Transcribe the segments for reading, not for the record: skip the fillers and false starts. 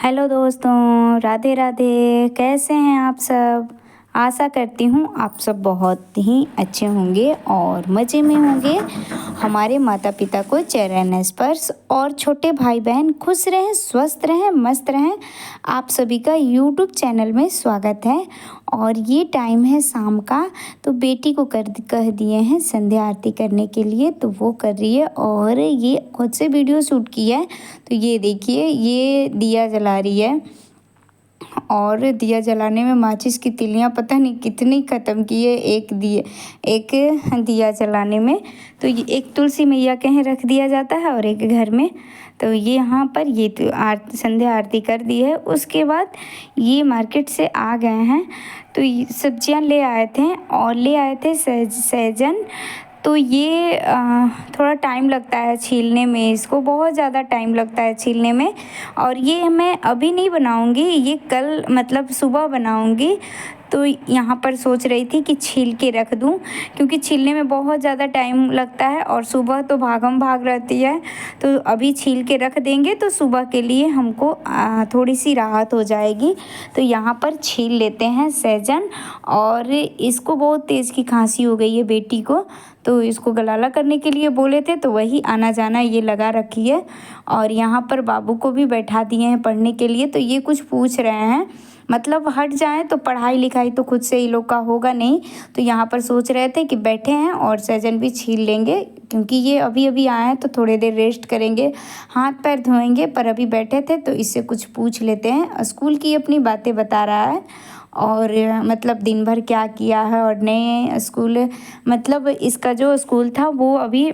Hello दोस्तों, राधे राधे। कैसे हैं आप सब? आशा करती हूँ आप सब बहुत ही अच्छे होंगे और मज़े में होंगे। हमारे माता पिता को चरण स्पर्श और छोटे भाई बहन खुश रहें, स्वस्थ रहें, मस्त रहें। आप सभी का यूट्यूब चैनल में स्वागत है। और ये टाइम है शाम का, तो बेटी को कह दिए हैं संध्या आरती करने के लिए, तो वो कर रही है और ये खुद से वीडियो शूट किया है। तो ये देखिए, ये दिया जला रही है और दिया जलाने में माचिस की तिलियाँ पता नहीं कितनी ख़त्म की है एक दिया जलाने में। तो ये एक तुलसी मैया के यहाँ रख दिया जाता है और एक घर में। तो ये यहाँ पर ये तो संध्या आरती कर दी है। उसके बाद ये मार्केट से आ गए हैं, तो सब्जियां ले आए थे और ले आए थे सहजन। तो ये थोड़ा टाइम लगता है छीलने में, इसको बहुत ज़्यादा टाइम लगता है छीलने में। और ये मैं अभी नहीं बनाऊंगी, ये कल मतलब सुबह बनाऊंगी। तो यहाँ पर सोच रही थी कि छील के रख दूँ, क्योंकि छीलने में बहुत ज़्यादा टाइम लगता है और सुबह तो भागम भाग रहती है। तो अभी छील के रख देंगे तो सुबह के लिए हमको थोड़ी सी राहत हो जाएगी। तो यहाँ पर छील लेते हैं सहजन। और इसको बहुत तेज़ की खांसी हो गई है बेटी को, तो इसको गलाला करने के लिए बोले थे, तो वही आना जाना ये लगा रखी है। और यहाँ पर बाबू को भी बैठा दिए हैं पढ़ने के लिए। तो ये कुछ पूछ रहे हैं, मतलब हट जाएं तो पढ़ाई लिखाई तो खुद से ही लोग का होगा नहीं। तो यहाँ पर सोच रहे थे कि बैठे हैं और सहजन भी छील लेंगे, क्योंकि ये अभी अभी आए हैं तो थोड़ी देर रेस्ट करेंगे, हाथ पैर धोएंगे। पर अभी बैठे थे तो इससे कुछ पूछ लेते हैं। स्कूल की अपनी बातें बता रहा है और मतलब दिन भर क्या किया है। और नए स्कूल मतलब इसका जो स्कूल था वो अभी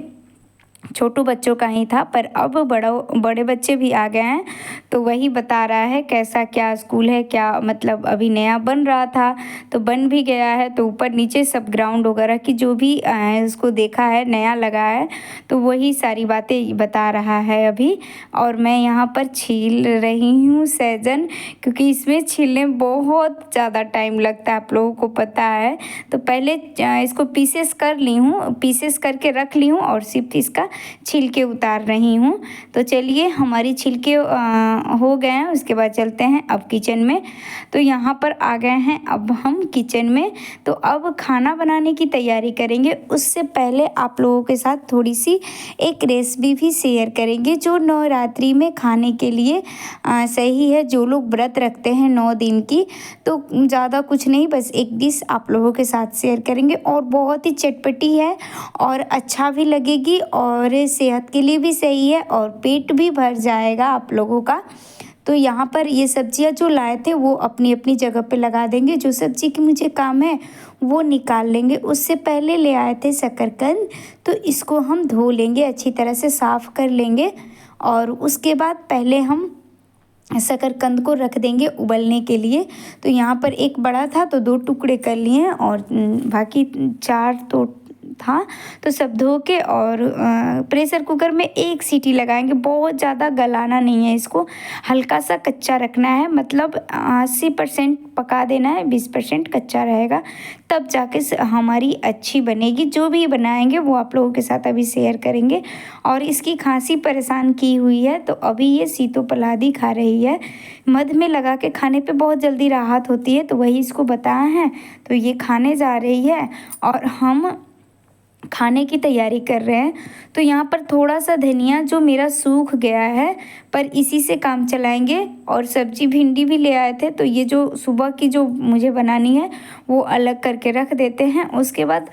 छोटू बच्चों का ही था, पर अब बड़े बच्चे भी आ गए हैं। तो वही बता रहा है कैसा क्या स्कूल है, क्या मतलब अभी नया बन रहा था तो बन भी गया है। तो ऊपर नीचे सब ग्राउंड वगैरह की जो भी इसको देखा है नया लगा है, तो वही सारी बातें बता रहा है अभी। और मैं यहाँ पर छील रही हूँ सहजन, क्योंकि इसमें छीलने में बहुत ज़्यादा टाइम लगता है, आप लोगों को पता है। तो पहले इसको पीसेस कर ली हूँ, पीसेस करके रख ली हूँ और सिर्फ इसका छिलके उतार रही हूँ। तो चलिए, हमारी छिलके हो गए हैं। उसके बाद चलते हैं अब किचन में। तो यहाँ पर आ गए हैं अब हम किचन में। तो अब खाना बनाने की तैयारी करेंगे। उससे पहले आप लोगों के साथ थोड़ी सी एक रेसिपी भी शेयर करेंगे जो नवरात्रि में खाने के लिए सही है। जो लोग व्रत रखते हैं 9 दिन की, तो ज़्यादा कुछ नहीं, बस एक डिश आप लोगों के साथ शेयर करेंगे। और बहुत ही चटपटी है और अच्छा भी लगेगी और सेहत के लिए भी सही है और पेट भी भर जाएगा आप लोगों का। तो यहाँ पर ये सब्जियाँ जो लाए थे वो अपनी अपनी जगह पे लगा देंगे। जो सब्जी की मुझे काम है वो निकाल लेंगे। उससे पहले ले आए थे शकरकंद, तो इसको हम धो लेंगे, अच्छी तरह से साफ़ कर लेंगे। और उसके बाद पहले हम शकरकंद को रख देंगे उबलने के लिए। तो यहाँ पर एक बड़ा था तो 2 टुकड़े कर लिए और बाकी 4 तो था, तो सब धो के और प्रेशर कुकर में 1 सीटी लगाएंगे। बहुत ज़्यादा गलाना नहीं है इसको, हल्का सा कच्चा रखना है। मतलब 80% पका देना है, 20% कच्चा रहेगा, तब जाके हमारी अच्छी बनेगी। जो भी बनाएंगे वो आप लोगों के साथ अभी शेयर करेंगे। और इसकी खांसी परेशान की हुई है, तो अभी ये सीतोपलादी खा रही है। मध में लगा के खाने पे बहुत जल्दी राहत होती है, तो वही इसको बताया है। तो ये खाने जा रही है और हम खाने की तैयारी कर रहे हैं। तो यहाँ पर थोड़ा सा धनिया जो मेरा सूख गया है, पर इसी से काम चलाएंगे। और सब्जी भिंडी भी ले आए थे, तो ये जो सुबह की जो मुझे बनानी है वो अलग करके रख देते हैं। उसके बाद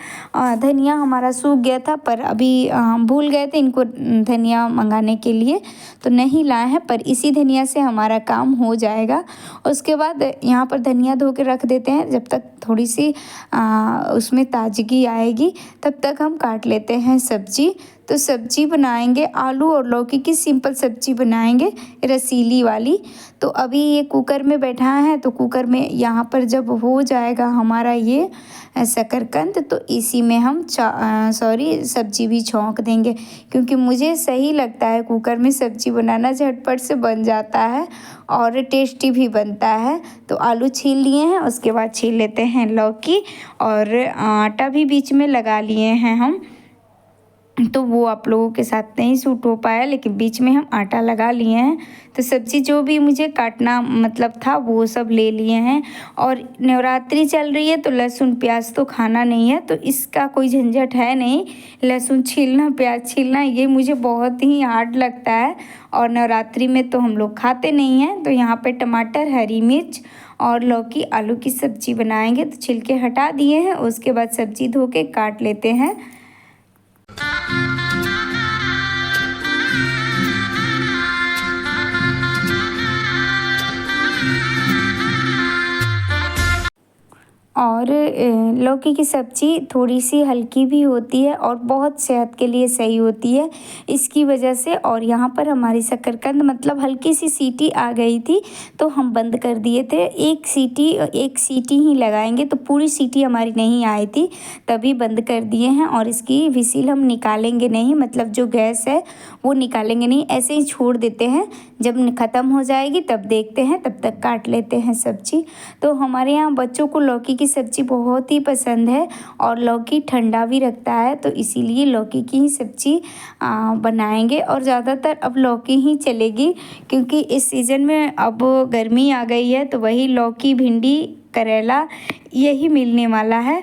धनिया हमारा सूख गया था, पर अभी हम भूल गए थे इनको धनिया मंगाने के लिए, तो नहीं लाए हैं। पर इसी धनिया से हमारा काम हो जाएगा। उसके बाद यहाँ पर धनिया धो के रख देते हैं, जब तक थोड़ी सी उसमें ताजगी आएगी तब तक हम काट लेते हैं सब्जी। तो सब्जी बनाएंगे, आलू और लौकी की सिंपल सब्जी बनाएंगे, रसीली वाली। तो अभी ये कुकर में बैठा है, तो कुकर में यहाँ पर जब हो जाएगा हमारा ये शकरकंद, तो इसी में हम सब्जी भी छौंक देंगे। क्योंकि मुझे सही लगता है कुकर में सब्जी बनाना, झटपट से बन जाता है और टेस्टी भी बनता है। तो आलू छील लिए हैं, उसके बाद छील लेते हैं लौकी और आटा भी बीच में लगा लिए हैं हम। तो वो आप लोगों के साथ नहीं सूट हो पाया, लेकिन बीच में हम आटा लगा लिए हैं। तो सब्ज़ी जो भी मुझे काटना मतलब था वो सब ले लिए हैं। और नवरात्रि चल रही है तो लहसुन प्याज तो खाना नहीं है, तो इसका कोई झंझट है नहीं। लहसुन छीलना, प्याज छीलना ये मुझे बहुत ही हार्ड लगता है, और नवरात्रि में तो हम लोग खाते नहीं हैं। तो यहाँ पे टमाटर, हरी मिर्च और लौकी, आलू की सब्ज़ी बनाएंगे। तो छिलके हटा दिए हैं, उसके बाद सब्ज़ी धो के काट लेते हैं। और लौकी की सब्ज़ी थोड़ी सी हल्की भी होती है और बहुत सेहत के लिए सही होती है इसकी वजह से। और यहाँ पर हमारी शकरकंद मतलब हल्की सी सीटी आ गई थी तो हम बंद कर दिए थे। एक सीटी ही लगाएंगे, तो पूरी सीटी हमारी नहीं आई थी तभी बंद कर दिए हैं। और इसकी विसिल हम निकालेंगे नहीं, मतलब जो गैस है वो निकालेंगे नहीं, ऐसे ही छोड़ देते हैं। जब ख़त्म हो जाएगी तब देखते हैं, तब तक काट लेते हैं सब्ज़ी। तो हमारे यहाँ बच्चों को लौकी की सब्ज़ी बहुत ही पसंद है, और लौकी ठंडा भी रखता है, तो इसीलिए लौकी की ही सब्ज़ी बनाएंगे। और ज़्यादातर अब लौकी ही चलेगी, क्योंकि इस सीज़न में अब गर्मी आ गई है, तो वही लौकी, भिंडी, करेला यही मिलने वाला है।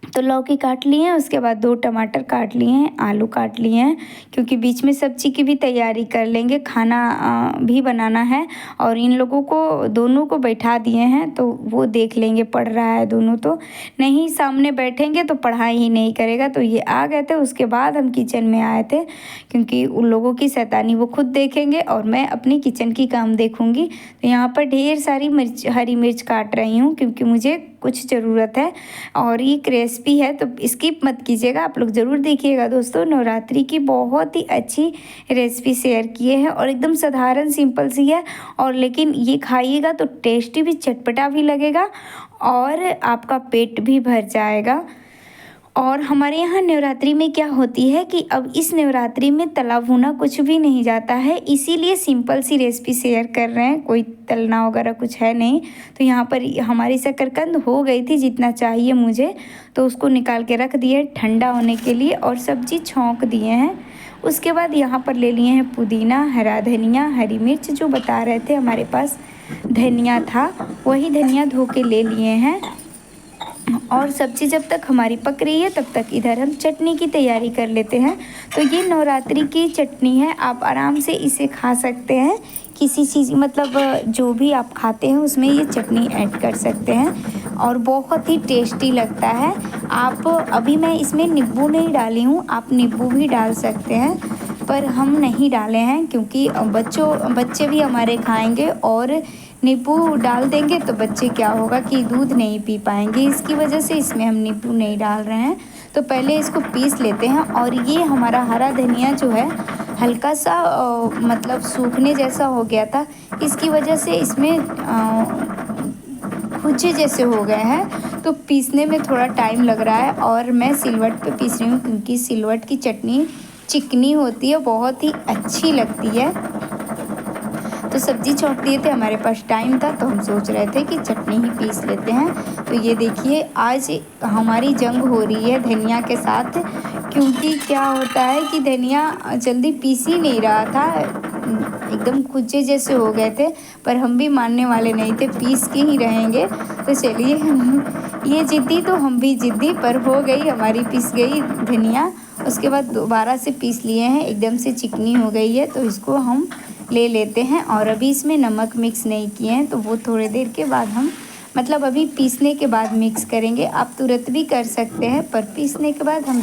तो लौकी काट लिए हैं, उसके बाद 2 टमाटर काट लिए हैं, आलू काट लिए हैं, क्योंकि बीच में सब्ज़ी की भी तैयारी कर लेंगे, खाना भी बनाना है। और इन लोगों को दोनों को बैठा दिए हैं, तो वो देख लेंगे, पढ़ रहा है दोनों, तो नहीं सामने बैठेंगे तो पढ़ाई ही नहीं करेगा। तो ये आ गए थे, उसके बाद हम किचन में आए थे, क्योंकि उन लोगों की शैतानी वो खुद देखेंगे और मैं अपनी किचन की काम देखूँगी। तो यहाँ पर ढेर सारी हरी मिर्च काट रही हूँ, क्योंकि मुझे कुछ ज़रूरत है। और ये रेसिपी है तो स्किप मत कीजिएगा, आप लोग ज़रूर देखिएगा दोस्तों। नवरात्रि की बहुत ही अच्छी रेसिपी शेयर किए हैं, और एकदम साधारण सिंपल सी है, और लेकिन ये खाइएगा तो टेस्टी भी, चटपटा भी लगेगा और आपका पेट भी भर जाएगा। और हमारे यहाँ नवरात्रि में क्या होती है कि अब इस नवरात्रि में तला भुना कुछ भी नहीं जाता है, इसीलिए सिंपल सी रेसिपी शेयर कर रहे हैं, कोई तलना वगैरह कुछ है नहीं। तो यहाँ पर हमारी शकरकंद हो गई थी जितना चाहिए मुझे, तो उसको निकाल के रख दिए ठंडा होने के लिए, और सब्ज़ी छौंक दिए हैं। उसके बाद यहाँ पर ले लिए हैं पुदीना, हरा धनिया, हरी मिर्च, जो बता रहे थे हमारे पास धनिया था वही धनिया धो के ले लिए हैं। और सब्ज़ी जब तक हमारी पक रही है तब तक इधर हम चटनी की तैयारी कर लेते हैं। तो ये नवरात्रि की चटनी है, आप आराम से इसे खा सकते हैं, किसी चीज़ मतलब जो भी आप खाते हैं उसमें ये चटनी ऐड कर सकते हैं, और बहुत ही टेस्टी लगता है। आप अभी मैं इसमें नींबू नहीं डाली हूँ, आप नींबू भी डाल सकते हैं, पर हम नहीं डाले हैं क्योंकि बच्चे भी हमारे खाएंगे, और नींबू डाल देंगे तो बच्चे क्या होगा कि दूध नहीं पी पाएंगे, इसकी वजह से इसमें हम नींबू नहीं डाल रहे हैं। तो पहले इसको पीस लेते हैं। और ये हमारा हरा धनिया जो है हल्का सा मतलब सूखने जैसा हो गया था, इसकी वजह से इसमें भुज्जे जैसे हो गए हैं, तो पीसने में थोड़ा टाइम लग रहा है। और मैं सिलवट पे पीस रही हूँ, क्योंकि सिलवट की चटनी चिकनी होती है, बहुत ही अच्छी लगती है। तो सब्ज़ी छौंक दिए थे, हमारे पास टाइम था, तो हम सोच रहे थे कि चटनी ही पीस लेते हैं। तो ये देखिए आज हमारी जंग हो रही है धनिया के साथ, क्योंकि क्या होता है कि धनिया जल्दी पीस ही नहीं रहा था, एकदम कुचे जैसे हो गए थे, पर हम भी मानने वाले नहीं थे, पीस के ही रहेंगे। तो चलिए ये जिद्दी तो हम भी जिद्दी, पर हो गई हमारी, पीस गई धनिया। उसके बाद दोबारा से पीस लिए हैं, एकदम से चिकनी हो गई है, तो इसको हम ले लेते हैं। और अभी इसमें नमक मिक्स नहीं किए हैं, तो वो थोड़ी देर के बाद हम मतलब अभी पीसने के बाद मिक्स करेंगे। आप तुरंत भी कर सकते हैं, पर पीसने के बाद हम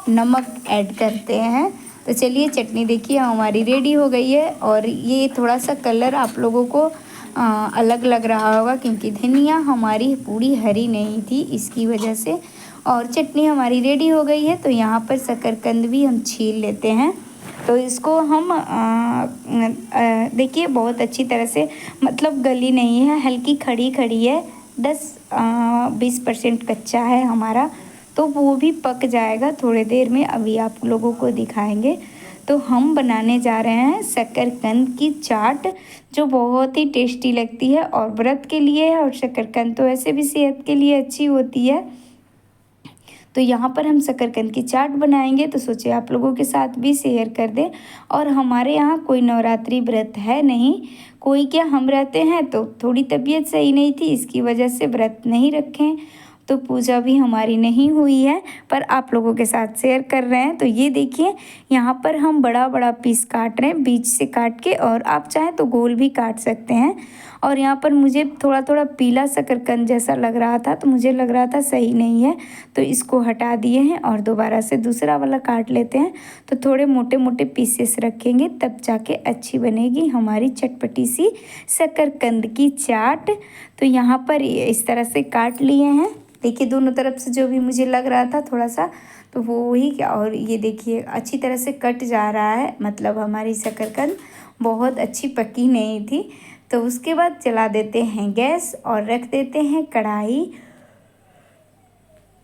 नमक ऐड करते हैं। तो चलिए चटनी देखिए हमारी रेडी हो गई है। और ये थोड़ा सा कलर आप लोगों को अलग लग रहा होगा, क्योंकि धनिया हमारी पूरी हरी नहीं थी, इसकी वजह से। और चटनी हमारी रेडी हो गई है, तो यहाँ पर शकरकंद भी हम छील लेते हैं। तो इसको हम देखिए बहुत अच्छी तरह से, मतलब गली नहीं है, हल्की खड़ी खड़ी है, 10-20% कच्चा है हमारा, तो वो भी पक जाएगा थोड़ी देर में, अभी आप लोगों को दिखाएंगे। तो हम बनाने जा रहे हैं शकरकंद की चाट, जो बहुत ही टेस्टी लगती है और व्रत के लिए है, और शकरकंद तो ऐसे भी सेहत के लिए अच्छी होती है। तो यहाँ पर हम शकरकंद की चाट बनाएंगे, तो सोचे आप लोगों के साथ भी शेयर कर दें। और हमारे यहाँ कोई नवरात्रि व्रत है नहीं, कोई क्या हम रहते हैं, तो थोड़ी तबीयत सही नहीं थी, इसकी वजह से व्रत नहीं रखें, तो पूजा भी हमारी नहीं हुई है, पर आप लोगों के साथ शेयर कर रहे हैं। तो ये देखिए यहाँ पर हम बड़ा बड़ा पीस काट रहे हैं बीच से काट के, और आप चाहें तो गोल भी काट सकते हैं। और यहाँ पर मुझे थोड़ा थोड़ा पीला शकरकंद जैसा लग रहा था, तो मुझे लग रहा था सही नहीं है, तो इसको हटा दिए हैं और दोबारा से दूसरा वाला काट लेते हैं। तो थोड़े मोटे मोटे पीसेस रखेंगे, तब जाके अच्छी बनेगी हमारी चटपटी सी शकरकंद की चाट। तो यहाँ पर इस तरह से काट लिए हैं, देखिए दोनों तरफ से जो भी मुझे लग रहा था थोड़ा सा, तो वो वही क्या। और ये देखिए अच्छी तरह से कट जा रहा है, मतलब हमारी शकरकंद बहुत अच्छी पकी नहीं थी। तो उसके बाद चला देते हैं गैस और रख देते हैं कढ़ाई।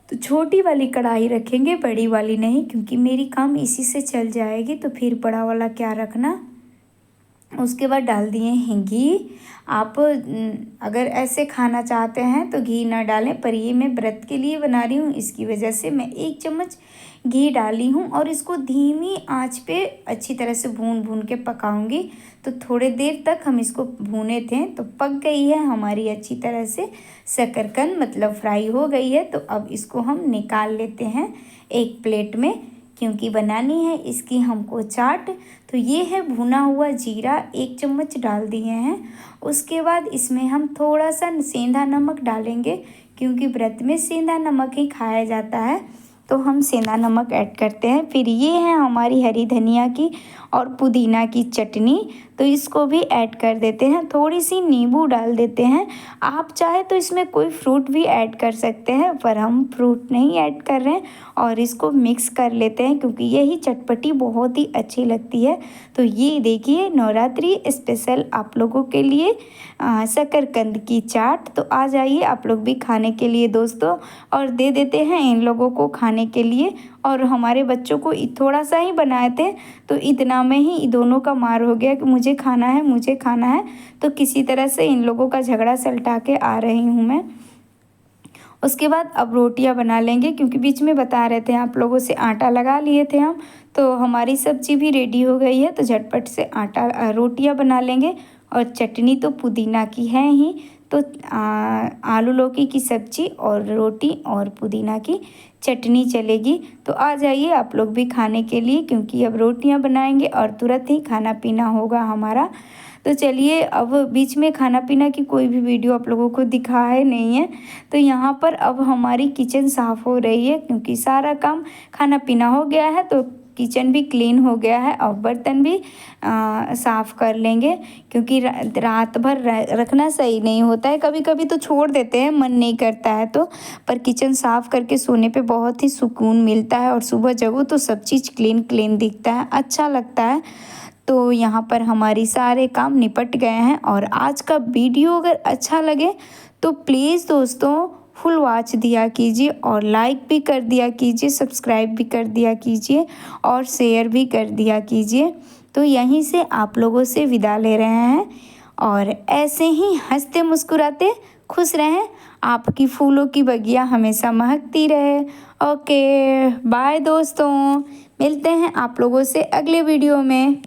तो छोटी वाली कढ़ाई रखेंगे, बड़ी वाली नहीं, क्योंकि मेरी काम इसी से चल जाएगी, तो फिर बड़ा वाला क्या रखना। उसके बाद डाल दिए हैं घी। आप अगर ऐसे खाना चाहते हैं तो घी ना डालें, पर ये मैं व्रत के लिए बना रही हूँ, इसकी वजह से मैं 1 चम्मच घी डाली हूँ और इसको धीमी आंच पे अच्छी तरह से भून भून के पकाऊंगी। तो थोड़े देर तक हम इसको भूने थे, तो पक गई है हमारी अच्छी तरह से शकरकंद, मतलब फ्राई हो गई है। तो अब इसको हम निकाल लेते हैं एक प्लेट में, क्योंकि बनानी है इसकी हमको चाट। तो ये है भुना हुआ जीरा 1 चम्मच डाल दिए हैं। उसके बाद इसमें हम थोड़ा सा सेंधा नमक डालेंगे, क्योंकि व्रत में सेंधा नमक ही खाया जाता है, तो हम सेंधा नमक ऐड करते हैं। फिर ये है हमारी हरी धनिया की और पुदीना की चटनी, तो इसको भी ऐड कर देते हैं। थोड़ी सी नींबू डाल देते हैं, आप चाहे तो इसमें कोई फ्रूट भी ऐड कर सकते हैं, पर हम फ्रूट नहीं ऐड कर रहे हैं। और इसको मिक्स कर लेते हैं, क्योंकि यही चटपटी बहुत ही अच्छी लगती है। तो ये देखिए नवरात्रि स्पेशल आप लोगों के लिए शकरकंद की चाट। तो आ जाइए आप लोग भी खाने के लिए दोस्तों, और दे देते हैं इन लोगों को खाने के लिए। और हमारे बच्चों को थोड़ा सा ही बनाए थे, तो इतना में ही दोनों का मार हो गया कि मुझे खाना है, मुझे खाना है। तो किसी तरह से इन लोगों का झगड़ा सलटा के आ रही हूँ मैं। उसके बाद अब रोटियां बना लेंगे, क्योंकि बीच में बता रहे थे आप लोगों से आटा लगा लिए थे हम, तो हमारी सब्जी भी रेडी हो गई है। तो झटपट से रोटियां बना लेंगे। और चटनी तो पुदीना की है ही, तो आलू लौकी की सब्जी और रोटी और पुदीना की चटनी चलेगी। तो आ जाइए आप लोग भी खाने के लिए, क्योंकि अब रोटियां बनाएंगे और तुरंत ही खाना पीना होगा हमारा। तो चलिए, अब बीच में खाना पीना की कोई भी वीडियो आप लोगों को दिखाया नहीं है। तो यहाँ पर अब हमारी किचन साफ़ हो रही है, क्योंकि सारा काम खाना पीना हो गया है, तो किचन भी क्लीन हो गया है। और बर्तन भी साफ़ कर लेंगे, क्योंकि रात भर रखना सही नहीं होता है। कभी कभी तो छोड़ देते हैं, मन नहीं करता है तो, पर किचन साफ़ करके सोने पे बहुत ही सुकून मिलता है। और सुबह जगो तो सब चीज़ क्लीन क्लीन दिखता है, अच्छा लगता है। तो यहाँ पर हमारी सारे काम निपट गए हैं। और आज का वीडियो अगर अच्छा लगे तो प्लीज़ दोस्तों फुल वॉच दिया कीजिए, और लाइक भी कर दिया कीजिए, सब्सक्राइब भी कर दिया कीजिए, और शेयर भी कर दिया कीजिए। तो यहीं से आप लोगों से विदा ले रहे हैं, और ऐसे ही हंसते मुस्कुराते खुश रहें। आपकी फूलों की बगिया हमेशा महकती रहे। ओके बाय दोस्तों, मिलते हैं आप लोगों से अगले वीडियो में।